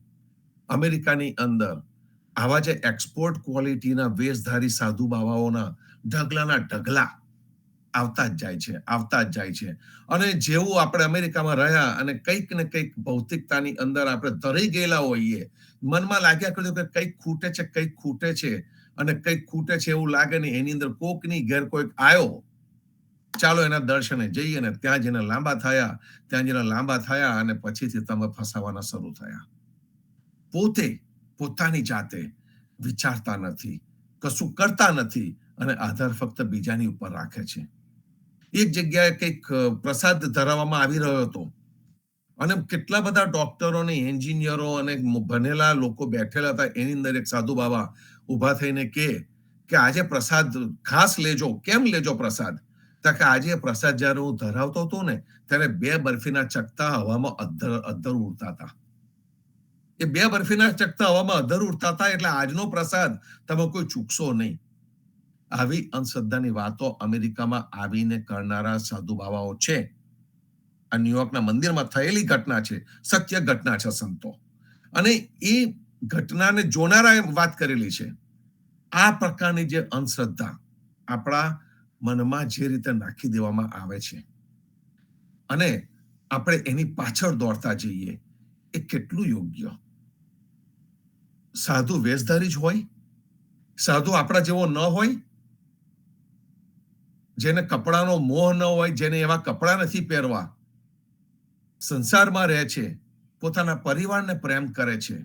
અમેરિકાની અંદર આવા જે એક્સપોર્ટ ક્વોલિટીના વેશધારી સાધુ બાબાઓના ઢગલાના ઢગલા આવતા જ જાય છે, આવતા જ જાય છે. અને જેવું આપણે અમેરિકામાં રહ્યા અને કંઈક ને કંઈક ભૌતિકતાની અંદર આપણે તરી ગયેલા હોઈએ, મનમાં લાગ્યા કર્યું કે કંઈક ખૂટે છે, કંઈક ખૂટે છે, અને કંઈક ખૂટે છે એવું લાગે ને એની અંદર કોકની ઘેર કોઈક આવ્યો, ચાલો એના દર્શને જઈએ, ને ત્યાં જઈને લાંબા થયા અને પછીથી તમે ફસાવાના શરૂ થયા. પોતે પોતાની જાતે વિચારતા નથી, કશું કરતા નથી, અને આધાર ફક્ત બીજાની ઉપર રાખે છે. એક જગ્યાએ કંઈક પ્રસાદ ધરાવવામાં આવી રહ્યો હતો, અને કેટલા બધા ડોક્ટરો ને એન્જિનિયરો અને ભણેલા લોકો બેઠેલા હતા. એની અંદર એક સાધુ બાબા ઉભા થઈને કે આજે પ્રસાદ ખાસ લેજો. કેમ લેજો પ્રસાદ? તો કે આજે પ્રસાદ જયારે હું ધરાવતો હતો ને, ત્યારે 2 બરફીના ચકતા હવામાં અદ્ધર ઉડતા હતા. એ 2 બરફીના ચકતા હવામાં અદ્ધર ઉડતા હતા, એટલે આજનો પ્રસાદ તમે કોઈ ચૂકશો નહીં. આવી અંધશ્રદ્ધાની વાતો અમેરિકામાં આવીને કરનારા સાધુ બાબાઓ છે. આ ન્યુયોર્કના મંદિરમાં થયેલી ઘટના છે, સત્ય ઘટના છે સંતો, અને એ ઘટનાને જોનારાએ વાત કરેલી છે. આ પ્રકારની જે અંધશ્રદ્ધા આપણા મનમાં જે રીતે નાખી દેવામાં આવે છે, અને આપણે એની પાછળ દોડતા જઈએ, એ કેટલું યોગ્ય? સાધુ વેશધારી જ હોય? સાધુ આપણા જેવો ન હોય? જેને કપડાનો મોહ ન હોય, જેને એવા કપડા નથી પહેરવા, સંસારમાં રહે છે, પોતાના પરિવારને પ્રેમ કરે છે,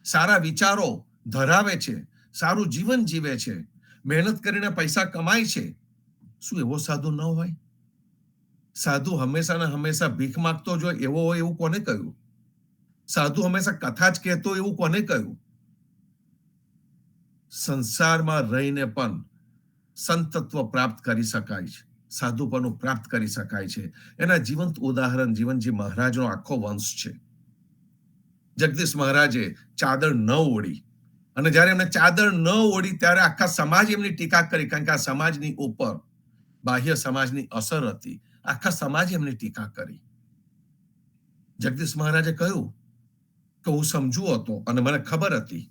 સારા વિચારો ધરાવે છે, સારું જીવન જીવે છે, મહેનત કરીને પૈસા કમાય છે, શું એવો સાધુ ન હોય? સાધુ હંમેશા ને હંમેશા ભીખ માંગતો જ હોય એવો હોય એવું કોને કહ્યું? સાધુ હંમેશા કથા જ કહેતો એવું કોને કહ્યું? સંસારમાં રહીને પણ સંતત્વ પ્રાપ્ત કરી શકાય છે, સાધુપણું પ્રાપ્ત કરી શકાય છે. એના જીવંત ઉદાહરણ જીવનજી મહારાજનો આખો વંશ છે. જગદીશ મહારાજે ચાદર ન ઓળી, અને જ્યારે એમને ચાદર ન ઓળી ત્યારે આખા સમાજ એમની ટીકા કરી, કારણ કે આ સમાજની ઉપર બાહ્ય સમાજની અસર હતી. આખા સમાજ એમની ટીકા કરી. જગદીશ મહારાજે કહ્યું કે હું સમજુ હતો અને મને ખબર હતી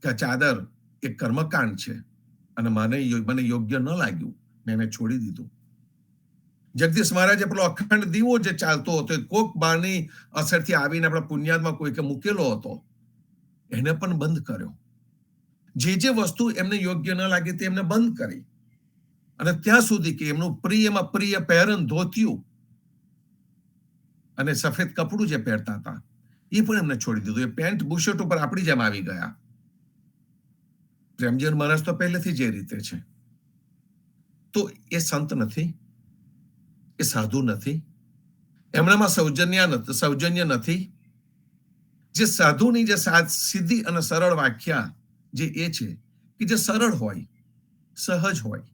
કે આ ચાદર એક કર્મકાંડ છે, અને મને યોગ્ય ન લાગ્યું, મેં એને છોડી દીધું. જગદીશ મહારાજે પેલો અખંડ દીવો જે ચાલતો હતો, કોક બારની અસરથી આવીને આપણા પુણ્યાદમાં કોઈકે મૂકેલો હતો, એને પણ બંધ કર્યો. જે વસ્તુ એમને યોગ્ય ન લાગી તે એમને બંધ કરી, અને ત્યાં સુધી કે એમનું પ્રિયમાં પ્રિય પહેરન ધોતિયું અને સફેદ કપડું જે પહેરતા હતા એ પણ એમને છોડી દીધું. એ પેન્ટ બુશર્ટ ઉપર આપણી જેમ આવી ગયા. પ્રેમજી મહારાજ તો પહેલેથી જ એ રીતે છે. તો એ સંત નથી, એ સાધુ નથી, એમનામાં સૌજન્ય નથી. જે સાધુની જે સીધી અને સરળ વ્યાખ્યા જે એ છે કે જે સરળ હોય, સહજ હોય,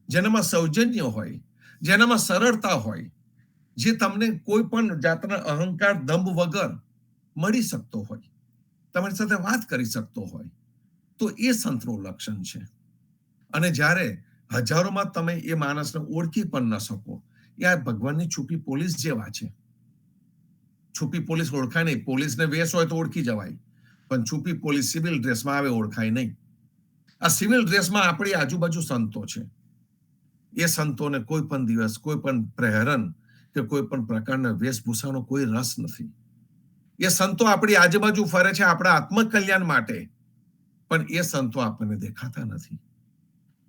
જેનામાં સૌજન્ય હોય, જેનામાં સરળતા હોય, જે તમને કોઈ પણ જાતના અહંકાર દંભ વગર મળી શકતો હોય, તમારી સાથે વાત કરી શકતો હોય, તો એ સંતનું લક્ષણ છે. અને જ્યારે હજારોમાં તમે એ માણસને ઓળખી પણ ન શકો, એ આ ભગવાનની છુપી પોલીસ જેવા છે. છુપી પોલીસ ઓળખાય નહીં. પોલીસને વેશ હોય તો ઓળખી જવાય, પણ છુપી પોલીસ સિવિલ ડ્રેસમાં આવે ઓળખાય નહીં. આ સિવિલ ડ્રેસમાં આપણી આજુબાજુ સંતો છે. એ સંતોને કોઈ પણ દિવસ કોઈ પણ પ્રહેરન કે કોઈ પણ પ્રકારના વેશભૂષાનો કોઈ રસ નથી. એ સંતો આપણી આજુબાજુ ફરે છે આપણા આત્મકલ્યાણ માટે, પણ એ સંતો આપણને દેખાતા નથી.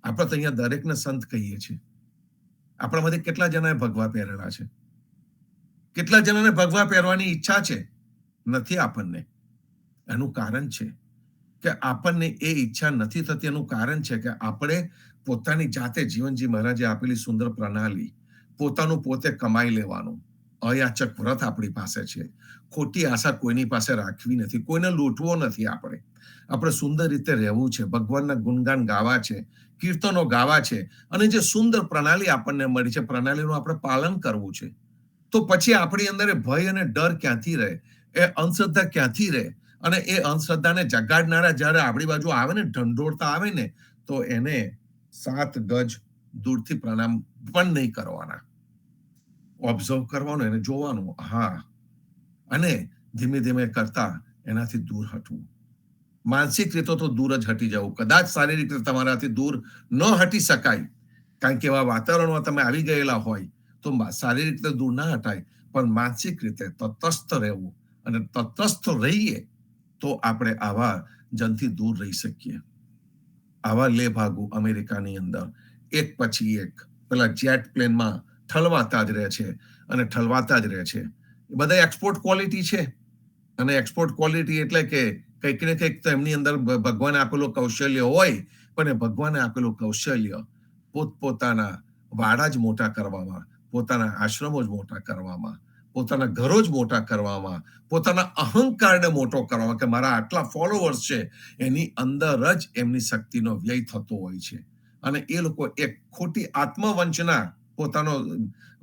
આપણે તો અહીંયા દરેકને સંત કહીએ છીએ. આપણામાંથી કેટલા જણાએ ભગવા પહેરેલા છે? કેટલા જણાને ભગવા પહેરવાની ઈચ્છા છે? નથી આપણને. એનું કારણ છે કે આપણને એ ઈચ્છા નથી થતી. એનું કારણ છે કે આપણે પોતાની જાતે જીવનજી મહારાજે આપેલી સુંદર પ્રણાલી, પોતાનું પોતે કમાઈ લેવાનું અયાચક વ્રત આપણી પાસે છે. ખોટી આશા કોઈની પાસે રાખવી નથી, કોઈને લૂંટવો નથી. આપણે સુંદર રીતે રહેવું છે, ભગવાનના ગુણગાન ગાવા છે, કીર્તનો ગાવા છે, અને જે સુંદર પ્રણાલી આપણને મળી છે, પ્રણાલીનું આપણે પાલન કરવું છે. તો પછી આપણી અંદર ભય અને ડર ક્યાંથી રહે? એ અંધશ્રદ્ધા ક્યાંથી રહે? અને એ અંધશ્રદ્ધાને જગાડનારા જ્યારે આપણી બાજુ આવે ને, ઢંઢોળતા આવે ને, તો એને 7 ગજ દૂરથી પ્રણામ પણ નહીં કરવાના. ઓબ્ઝર્વ કરવાનું, એને જોવાનું, હા, અને ધીમે ધીમે કરતા એનાથી દૂર હટવું. માનસિક રીતે તો દૂર જ હટી જવું. કદાચ શારીરિક રીતે તમારાથી દૂર ન હટી શકાય, કારણ કે એવા વાતાવરણમાં તમે આવી ગયેલા હોય તો શારીરિક રીતે દૂર ના હટાય, પણ માનસિક રીતે તટસ્થ રહેવું, અને તટસ્થ રહીએ તો આપણે આવા જનથી દૂર રહી શકીએ. આવા લે ભાગુ અમેરિકાની અંદર એક પછી એક પેલા જેટ પ્લેનમાં ઠલવાતા જ રહે છે અને ઠલવાતા જ રહે છે. એ બધા એક્સપોર્ટ ક્વોલિટી છે, અને એક્સપોર્ટ ક્વોલિટી એટલે કે કંઈક ને કંઈક તો એમની અંદર ભગવાને આપેલું કૌશલ્ય હોય, પણ એ ભગવાને આપેલું કૌશલ્ય પોતપોતાના વાડા જ મોટા કરવામાં, પોતાના આશ્રમો જ મોટા કરવામાં, પોતાના ઘરો જ મોટા કરવામાં, પોતાના અહંકારને મોટો કરવામાં, કે મારા આટલા ફોલોવર્સ છે, એની અંદર જ એમની શક્તિનો વ્યય થતો હોય છે. અને એ લોકો એક ખોટી આત્મવંચના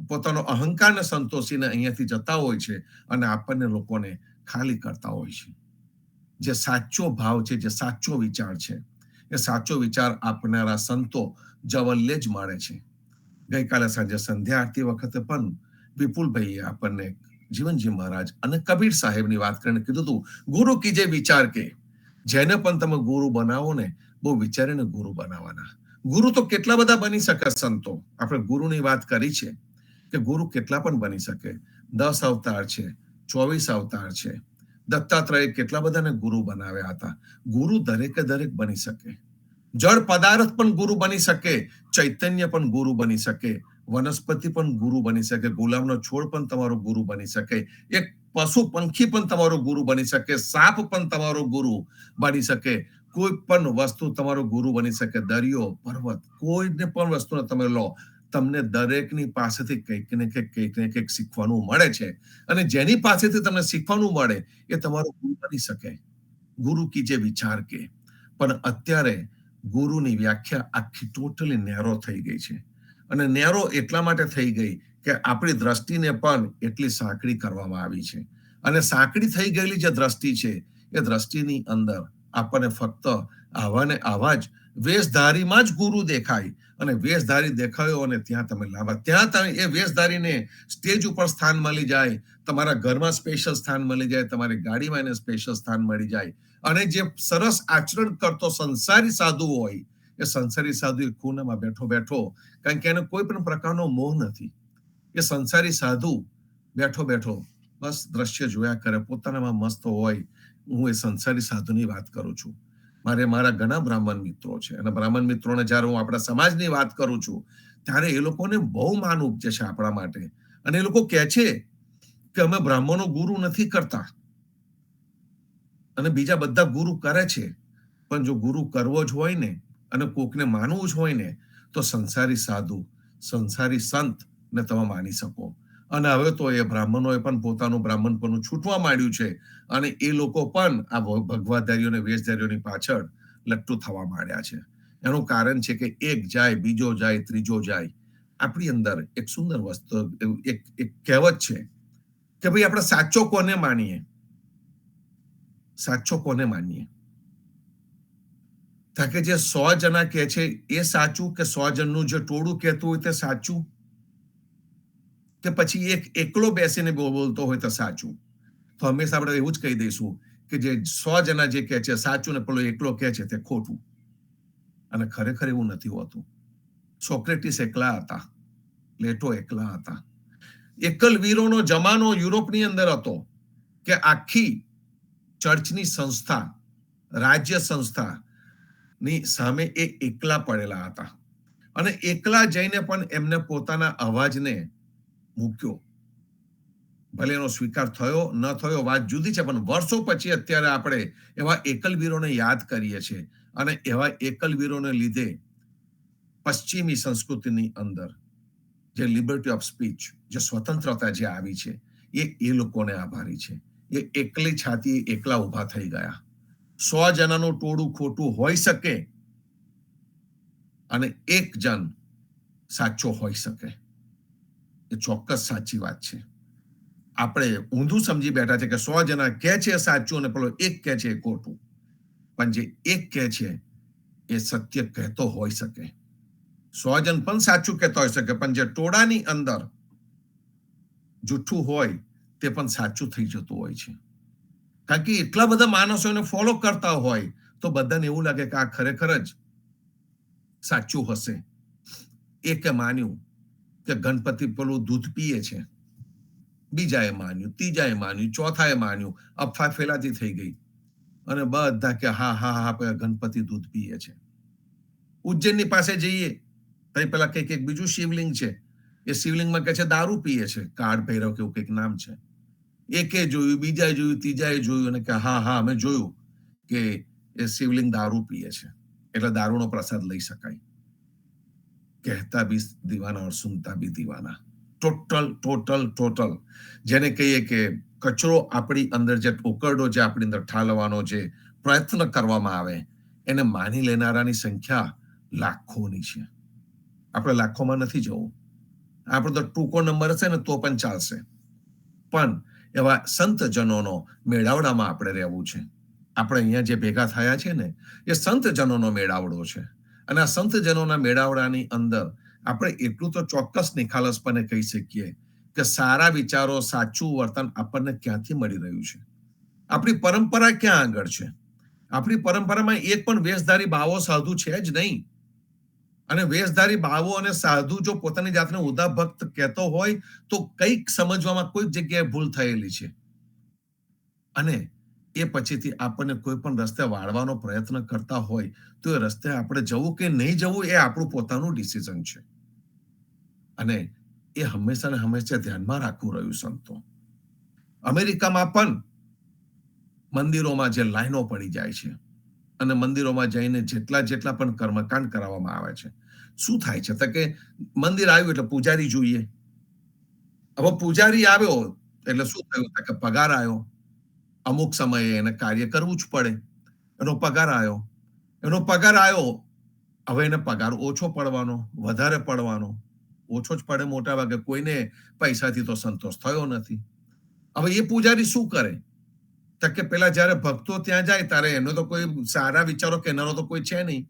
પોતાનો અહંકારને સંતોષીને અહીંયાથી જતા હોય છે અને આપણને લોકોને ખાલી કરતા હોય છે. જે સાચો ભાવ છે, જે સાચો વિચાર છે, એ સાચો વિચાર આપનારા સંતો જવલ્લે જ મળે છે. ગઈકાલે સાંજે સંધ્યા આરતી વખતે પણ વિપુલભાઈએ આપણને જીવનજી મહારાજ અને કબીર સાહેબની વાત કરીને કીધું હતું, ગુરુ કીજે વિચાર કે. જેને પણ તમે ગુરુ બનાવો ને, બહુ વિચારીને ગુરુ બનાવવાના. ગુરુ તો કેટલા બધા બની શકે સંતો. આપણે ગુરુની વાત કરી છે કે ગુરુ કેટલા પણ બની શકે. 10 અવતાર છે, 24 અવતાર છે. દત્તાત્રેય કેટલા બધાને ગુરુ બનાવ્યા હતા. ગુરુ દરેકે દરેક બની શકે. જળ પદાર્થ પણ ગુરુ બની શકે, ચૈતન્ય પણ ગુરુ બની શકે, વનસ્પતિ પણ ગુરુ બની શકે, ગુલાબનો છોડ પણ તમારો ગુરુ બની શકે, એક પશુ પંખી પણ તમારો ગુરુ બની શકે, સાપ પણ તમારો ગુરુ બની શકે, કોઈ પણ વસ્તુ તમારો ગુરુ બની શકે, દરિયો, પર્વત, કોઈને પણ વસ્તુને તમે લો, તમને દરેકની પાસેથી કંઈક ને કંઈક શીખવાનું મળે છે. અને જેની પાસેથી તમને શીખવાનું મળે એ તમારો ગુરુ બની શકે. ગુરુ કી જે વિચાર કે. પણ અત્યારે ગુરુની વ્યાખ્યા આખી ટોટલી નેરો થઈ ગઈ છે. અને નેરો એટલા માટે થઈ ગઈ કે આપણી દ્રષ્ટિને પણ એટલી સાંકડી કરવામાં આવી છે. અને સાંકડી થઈ ગયેલી જે દ્રષ્ટિ છે, એ દ્રષ્ટિની અંદર આપણને ફક્ત આવા ને આવા જ વેશધારીમાં જ ગુરુ દેખાય. અને વેશધારી દેખાયો અને ત્યાં તમે લાવવા, ત્યાં તમે એ વેશધારીને સ્ટેજ ઉપર સ્થાન મળી જાય, તમારા ઘરમાં સ્પેશિયલ સ્થાન મળી જાય, તમારી ગાડીમાં એને સ્પેશિયલ સ્થાન મળી જાય. અને જે સરસ આચરણ કરતો સંસારી સાધુ હોય, એ સંસારી સાધુ એ ખૂણામાં બેઠો બેઠો, કારણ કે એને કોઈ પણ પ્રકારનો મોહ નથી, એ સંસારી સાધુ બેઠો બેઠો બસ દ્રશ્ય જોયા કરે, પોતાનામાં મસ્ત હોય. હું એ સંસારી સાધુની વાત કરું છું. મારા ઘણા બ્રાહ્મણ મિત્રો છે, અને બ્રાહ્મણ મિત્રોને જ્યારે હું આપણા સમાજની વાત કરું છું, ત્યારે એ લોકોને બહુ માન ઉપજે છે આપણા માટે. અને એ લોકો કહે છે કે અમે બ્રાહ્મણો ગુરુ નથી કરતા, અને બીજા બધા ગુરુ કરે છે, પણ જો ગુરુ કરવો જ હોય ને, અને કોકને માનવું જ હોય ને, તો સંસારી સાધુ, સંસારી સંત ને તમે માની શકો. અને હવે તો એ બ્રાહ્મણોએ પણ પોતાનું બ્રાહ્મણપણું છૂટવા માંડ્યું છે, અને એ લોકો પણ આ ભગવાધારીઓ અને વેશધારીઓની પાછળ લટ્ટુ થવા માંડ્યા છે. એનું કારણ છે કે એક જાય, બીજો જાય, ત્રીજો જાય. આપણી અંદર એક સુંદર વસ્તુ, એક કહેવત છે કે ભાઈ આપણે સાચો કોને માનીએ? સાચો કોને માનીએ? કે જે 100 જણા કહે છે એ સાચું, કે 100 જણનું જે ટોળું કહેતું હોય તે સાચું, કે પછી એક એકલો બેસીને બોલતો હોય તો સાચું? તો હંમેશા આપણે એવું જ કહી દઈશું કે જે 100 જણા જે કહે છે સાચું ને પેલો એકલો કહે છે તે ખોટું. અને ખરેખર એવું નથી હોતું. સોક્રેટિસ એકલા હતા, પ્લેટો એકલા હતા. એકલ વીરોનો જમાનો યુરોપની અંદર હતો કે આખી ચર્ચની સંસ્થા, રાજ્ય સંસ્થા ની સામે એ એકલા પડેલા હતા. અને એકલા જઈને પણ એમને પોતાના અવાજને મૂક્યો. ભલે એનો સ્વીકાર થયો ન થયો વાત જુદી છે, પણ વર્ષો પછી અત્યારે આપણે એવા એકલવીરોને યાદ કરીએ છીએ. અને એવા એકલવીરોને લીધે પશ્ચિમી સંસ્કૃતિની અંદર જે લિબર્ટી ઓફ સ્પીચ, જે સ્વતંત્રતા જે આવી છે, એ લોકોને આભારી છે. એ એકલી છાતી એકલા ઉભા થઈ ગયા. 100 જણાનું ટોળું ખોટું હોઈ શકે, અને એક જણ સાચો હોઈ શકે. એ ચોક્કસ સાચી વાત છે. આપણે ઊંધું સમજી બેઠા છે કે 100 જણા કહે છે સાચું અને પેલો એક કહે છે ખોટું. પણ જે એક કહે છે એ સત્ય કહેતો હોઈ શકે. 100 જણ પણ સાચું કહેતા હોઈ શકે, પણ જે ટોળાની અંદર જૂઠું હોય તે પણ સાચું થઈ જતું હોય છે. કારણ કે એટલા બધા માણસો એને ફોલો કરતા હોય તો બધાને એવું લાગે કે આ ખરેખર જ સાચું હશે. એકે માન્યું કે ગણપતિ પેલું દૂધ પીએ છે, બીજાએ માન્યું, ત્રીજાએ માન્યું, ચોથાએ માન્યું, અફવા ફેલાતી થઈ ગઈ અને બધા કે હા હા હા ગણપતિ દૂધ પીએ છે. ઉજ્જૈનની પાસે જઈએ તો પેલા કંઈક બીજું શિવલિંગ છે, એ શિવલિંગમાં કે છે દારૂ પીએ છે, કાળ ભૈરવ કેવું કંઈક નામ છે. એકે જોયું, બીજાએ જોયું, ત્રીજાએ જોયું અને કે હા હા અમે જોયું કે એ શિવલિંગ દારૂ પીએ છે, એટલે દારૂનો પ્રસાદ લઈ શકાય. કહેતા ભી દીવાના ઓર સુનતા ભી દીવાના. ટોટલ જેને કહીએ કે કચરો આપણી અંદર જે ઉકરડો જે આપણી અંદર ઠાલવાનો જે પ્રયત્ન કરવામાં આવે એને માની લેનારાની સંખ્યા લાખોની છે. આપણે લાખોમાં નથી જવું. આપણો તો ટૂંકો નંબર હશે ને તો પણ ચાલશે, પણ એવા સંતજનોનો મેળાવડામાં આપણે રહેવું છે. આપણે અહીંયા જે ભેગા થયા છે ને એ સંતજનોનો મેળાવડો છે, અને આ સંતજનોના મેળાવડાની અંદર આપણે એટલું તો ચોક્કસ નિખાલસપણે કહી શકીએ કે સારા વિચારો, સાચું વર્તન આપણને ક્યાંથી મળી રહ્યું છે. આપણી પરંપરા ક્યાં આગળ છે? આપણી પરંપરામાં એક પણ વેશધારી ભાવો સાધુ છે જ નહીં. અને વેશધારી ભાવો અને સાધુ જો પોતાની જાતને ઉદા ભક્ત કહેતો હોય તો કંઈક સમજવામાં કોઈ જગ્યાએ ભૂલ થયેલી છે. અને એ પછીથી આપણને કોઈ પણ રસ્તે વાળવાનો પ્રયત્ન કરતા હોય તો એ રસ્તે આપણે જવું કે નહીં જવું એ આપણું પોતાનું ડિસિઝન છે. અને એ હંમેશા ને હંમેશા ધ્યાનમાં રાખવું રહ્યું સંતો. અમેરિકામાં પણ મંદિરોમાં જે લાઈનો પડી જાય છે અને મંદિરોમાં જઈને જેટલા પણ કર્મકાંડ કરાવવામાં આવે છે, શું થાય છે? તો કે મંદિર આવ્યું એટલે પૂજારી જોઈએ. હવે પૂજારી આવ્યો એટલે શું થયું? કે પગાર આવ્યો. અમુક સમયે એને કાર્ય કરવું જ પડે. એનો પગાર આવ્યો. હવે એને પગાર ઓછો પડવાનો, વધારે પડવાનો, ઓછો જ પડે મોટા ભાગે. કોઈને પૈસાથી તો સંતોષ થયો નથી. હવે એ પૂજારી શું કરે? તો કે પેલા જયારે ભક્તો ત્યાં જાય ત્યારે એનો તો કોઈ સારા વિચારો કહેનારો તો કોઈ છે નહીં,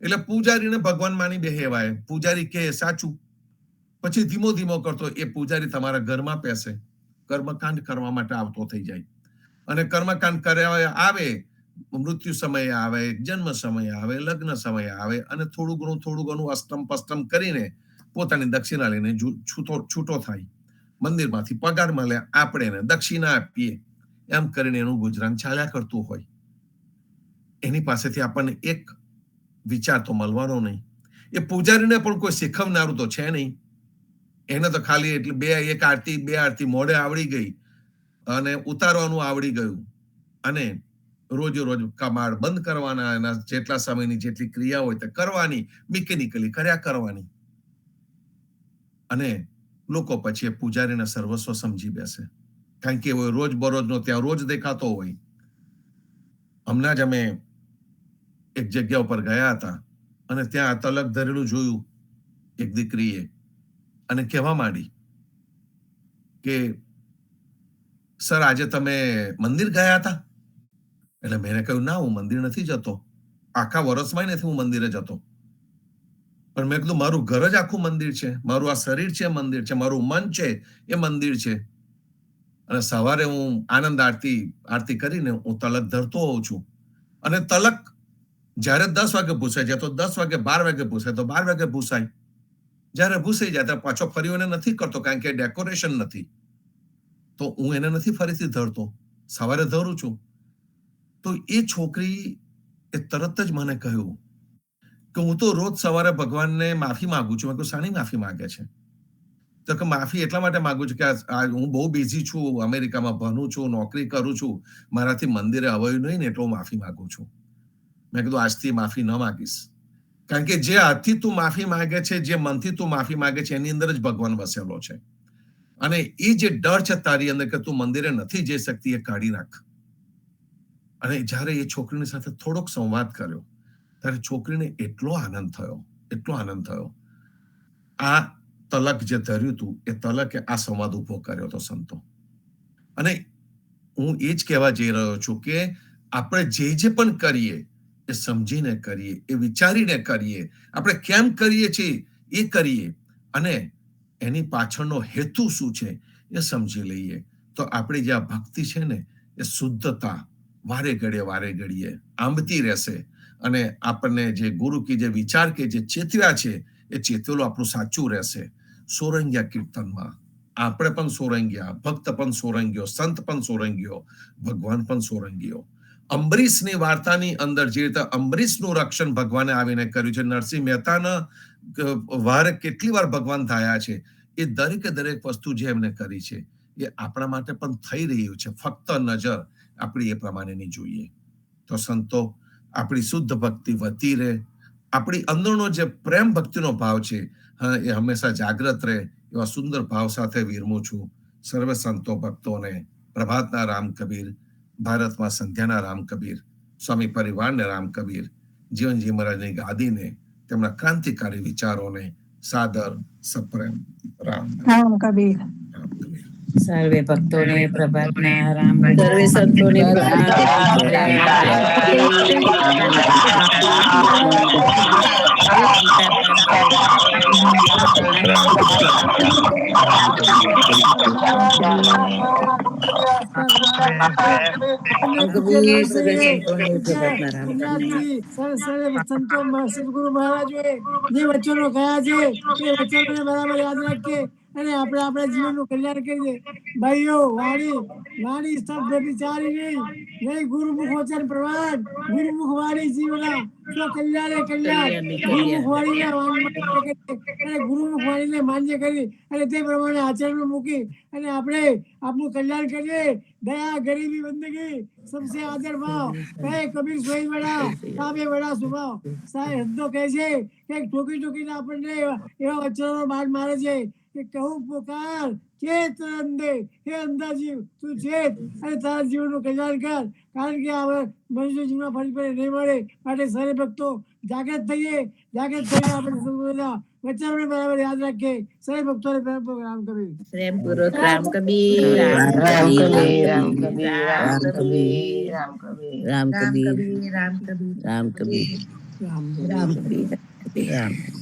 એટલે પૂજારીને ભગવાન માની બેહેવાય. પૂજારી કહે સાચું. પછી ધીમો કરતો એ પૂજારી તમારા ઘરમાં પેસે, કર્મકાંડ કરવા માટે આવતો થઈ જાય. અને કર્મકાંડ કર્યા આવે, મૃત્યુ સમયે આવે, જન્મ સમયે આવે, લગ્ન સમયે આવે, અને થોડું ઘણું અસ્તમ પસ્તમ કરીને પોતાની દક્ષિણા લઈને છૂટો થાય. મંદિરમાંથી પગાર મળે, આપણે એને દક્ષિણા આપીએ, એમ કરીને એનું ગુજરાન ચાલ્યા કરતું હોય. એની પાસેથી આપણને એક વિચાર તો મળવાનો નહીં. એ પૂજારીને પણ કોઈ શીખવનારું તો છે નહીં. એને તો ખાલી એટલે એક આરતી બે આરતી મોઢે આવડી ગઈ અને ઉતારવાનું આવડી ગયું, અને રોજ કમાડ બંધ કરવાના, એના જેટલા સમયની જેટલી ક્રિયા હોય તે કરવાની, મિકેનિકલી કર્યા કરવાની. અને લોકો પછી એ પૂજારીને સર્વસ્વ સમજી બેસે, કારણ કે રોજ બરોજનો ત્યાં રોજ દેખાતો હોય. હમણાં જ અમે એક જગ્યા ઉપર ગયા હતા અને ત્યાં તલક ધરેલું જોયું એક દીકરીએ, અને કહેવા માંડી કે સર આજે તમે મંદિર ગયા હતા? એટલે મેં કહ્યું ના, હું મંદિર નથી જતો, આખા વર્ષમાં નથી હું મંદિરે જતો. પણ મેં કીધું મારું ઘર જ આખું મંદિર છે, મારું આ શરીર છે મંદિર છે, મારું મન છે એ મંદિર છે. અને સવારે હું આનંદ આરતી કરીને હું તલક ધરતો હોઉં છું, અને તલક જયારે 10 વાગે ભૂસાય જાય તો 10 વાગે, 12 વાગે ભૂસાય તો 12 વાગે ભૂસાય. જયારે ભૂસાઈ જાય ત્યારે પાછો ફરી એને નથી કરતો, કારણ કે ડેકોરેશન નથી, તો હું એને નથી ફરીથી ધરતો, સવારે ધરું છું. તો એ છોકરી એ તરત જ મને કહ્યું કે હું તો રોજ સવારે ભગવાનને માફી માંગુ છું. મેં કહ્યું શાની માફી માંગે છે? તો કે માફી એટલા માટે માંગુ છું કે હું બહુ બિઝી છું, અમેરિકામાં ભણું છું, નોકરી કરું છું, મારાથી મંદિરે અવાયું નહીં ને એટલે હું માફી માંગુ છું. મેં કીધું આજથી માફી ન માગીશ, કારણ કે જે હાથથી તું માફી માંગે છે, જે મનથી તું માફી માંગે છે, એની અંદર જ ભગવાન વસેલો છે. અને એ જે ડર છે તારી અંદર કે તું મંદિરે નથી જઈ શકતી, એ કાઢી નાખ. અને જયારે એ છોકરીની સાથે થોડોક સંવાદ કર્યો ત્યારે છોકરીને એટલો આનંદ થયો. આ તલક જે ધર્યું હતું એ તલકે આ સંવાદ ઉભો કર્યો હતો સંતો. અને હું એ જ કહેવા જઈ રહ્યો છું કે આપણે જે પણ કરીએ એ સમજીને કરીએ, એ વિચારીને કરીએ, આપણે કેમ કરીએ છીએ એ કરીએ, અને એની પાછળનો હેતુ શું છે એ સમજી લઈએ, તો આપણી જે આ ભક્તિ છે ને એ શુદ્ધતા વારે ઘડીએ આંબતી રહેશે. અને આપણને જે ગુરુ કે જે વિચાર કે જે ચેતવ્યા છે એ ચેતવેલું આપણું સાચું રહેશે. સોરંગિયા કીર્તનમાં આપણે પણ સોરંગિયા, ભક્ત પણ સોરંગીઓ, સંત પણ સોરંગીઓ, ભગવાન પણ સોરંગીઓ. અંબરીશની વાર્તાની અંદર જે રીતે અંબરીશનું રક્ષણ ભગવાને આવીને કર્યું છે, નરસિંહ મહેતાના વારે કેટલી વાર ભગવાન થયા છે, એ દરેકે દરેક વસ્તુ જે એમને કરી છે એ આપણા માટે પણ થઈ રહ્યું છે. ફક્ત નજર આપણી એ પ્રમાણેની જોઈએ. તો સંતો, આપણી શુદ્ધ ભક્તિ વધતી રહે, આપણી અંદરનો જે પ્રેમ ભક્તિનો ભાવ છે એ હંમેશા જાગ્રત રહે, એવા સુંદર ભાવ સાથે વિરમું છું સર્વે સંતો ભક્તોને. પ્રભાતના રામ કબીર, ભારતમાં સંધ્યાના રામ કબીર, સ્વામી પરિવારને રામ કબીર, જીવનજી મહારાજની ગાદીને, તેમના ક્રાંતિકારી વિચારોને સાદર સપ્રેમ રામ કબીર. રામ કબીર. સર્વે ભક્તોને પ્રભાતના રામ સર્વે સંતોને સંતો સદગુરુ મહારાજોએ જે વચનો કહ્યા છે એ વચનોને બરાબર યાદ રાખીએ અને આપણે આપણા જીવનનું કલ્યાણ કરીએ. ભાઈઓ, વાણી સ્તબ્ધ વિચારી નહીં ગુરુમુખ વચન પ્રવાદ, ગુરુમુખ વાણી જીવના સ્વ કલ્યાણે કલ્યાણ. ગુરુમુખ વાણીને માન્ય કરી અને ગુરુમુખ વાણીને માન્ય કરી અને તે પ્રમાણે આચરણમાં મૂકી અને આપણે આપણું કલ્યાણ કરીએ. દયા ગરીબી બંદગી सबसे आदर भाव कहे कबीर सोई बड़ा ताबे बड़ा स्वभाव. સાહેબ હદ્દો કહે છે કે ઠોકીને આપણને એવા વચનો બાદ મારે છે કે કહું પોકાર ચેત અંદે, હે અંદાજીવ તું ચેત અને તારા જીવનનું કલ્યાણ કર. કારણ કે હવે મનુષ્ય જીવનમાં ફરી ફરી નહીં મળે, માટે સર્વે ભક્તો જાગૃત થઈને આપણે વચનોને બરાબર યાદ રાખીએ. સર્વે ભક્તોને પ્રેમપૂર્વક રામ કબીર. પ્રેમપૂર્વક રામ કબીર, રામ કબીર, રામ કબીર, રામ કબીર, રામ કબીર, રામ કબીર, રામ કબીર, રામ કબીર, રામ કબીર, રામ કબીર, રામ કબીર.